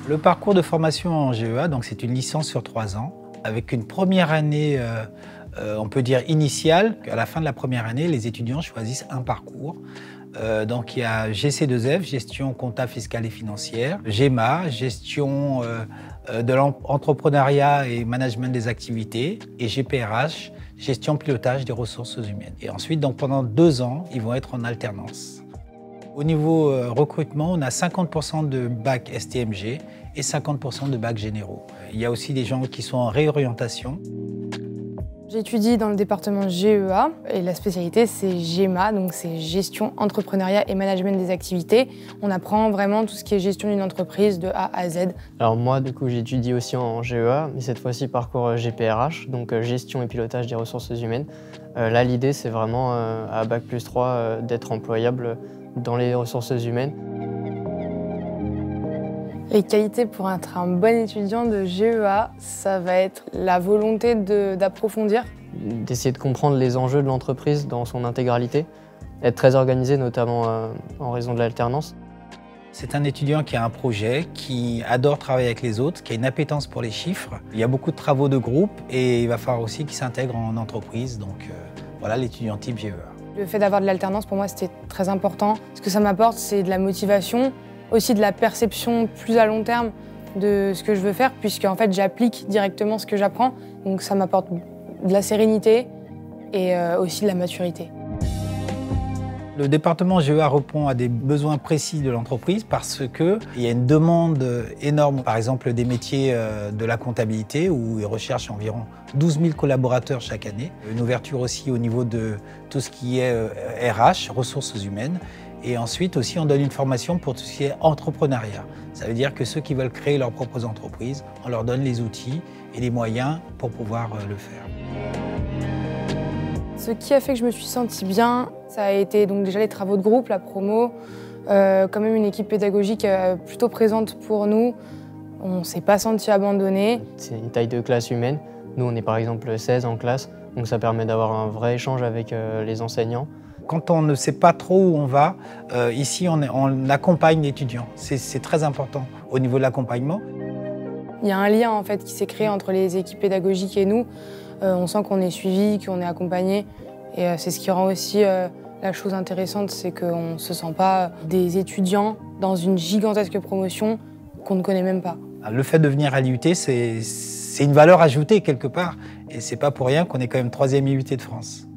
Le parcours de formation en GEA, donc c'est une licence sur 3 ans, avec une première année, on peut dire initiale. À la fin de la première année, les étudiants choisissent un parcours. Donc il y a GC2F, gestion comptable, fiscale et financière, GEMA, gestion de l'entrepreneuriat et management des activités, et GPRH, gestion pilotage des ressources humaines. Et ensuite, donc pendant 2 ans, ils vont être en alternance. Au niveau recrutement, on a 50% de bac STMG et 50% de bac généraux. Il y a aussi des gens qui sont en réorientation. J'étudie dans le département GEA et la spécialité c'est GEMA, donc c'est gestion, entrepreneuriat et management des activités. On apprend vraiment tout ce qui est gestion d'une entreprise de A à Z. Alors moi du coup j'étudie aussi en GEA, mais cette fois-ci parcours GPRH, donc gestion et pilotage des ressources humaines. Là l'idée c'est vraiment à bac+3 d'être employable dans les ressources humaines. Les qualités pour être un bon étudiant de GEA, ça va être la volonté d'approfondir. D'essayer de comprendre les enjeux de l'entreprise dans son intégralité, être très organisé notamment en raison de l'alternance. C'est un étudiant qui a un projet, qui adore travailler avec les autres, qui a une appétence pour les chiffres. Il y a beaucoup de travaux de groupe et il va falloir aussi qu'il s'intègre en entreprise. Donc voilà l'étudiant type GEA. Le fait d'avoir de l'alternance, pour moi, c'était très important. Ce que ça m'apporte, c'est de la motivation, aussi de la perception plus à long terme de ce que je veux faire, puisque en fait, j'applique directement ce que j'apprends. Donc ça m'apporte de la sérénité et aussi de la maturité. Le département GEA répond à des besoins précis de l'entreprise parce qu'il y a une demande énorme, par exemple des métiers de la comptabilité où ils recherchent environ 12 000 collaborateurs chaque année. Une ouverture aussi au niveau de tout ce qui est RH, ressources humaines. Et ensuite aussi on donne une formation pour tout ce qui est entrepreneuriat. Ça veut dire que ceux qui veulent créer leurs propres entreprises, on leur donne les outils et les moyens pour pouvoir le faire. Ce qui a fait que je me suis sentie bien, ça a été donc déjà les travaux de groupe, la promo, quand même une équipe pédagogique plutôt présente pour nous. On ne s'est pas senti abandonné. C'est une taille de classe humaine. Nous, on est par exemple 16 en classe, donc ça permet d'avoir un vrai échange avec les enseignants. Quand on ne sait pas trop où on va, ici on accompagne l'étudiant. C'est très important au niveau de l'accompagnement. Il y a un lien en fait qui s'est créé entre les équipes pédagogiques et nous. On sent qu'on est suivi, qu'on est accompagné. Et c'est ce qui rend aussi la chose intéressante, c'est qu'on ne se sent pas des étudiants dans une gigantesque promotion qu'on ne connaît même pas. Le fait de venir à l'IUT, c'est une valeur ajoutée quelque part. Et c'est pas pour rien qu'on est quand même 3e IUT de France.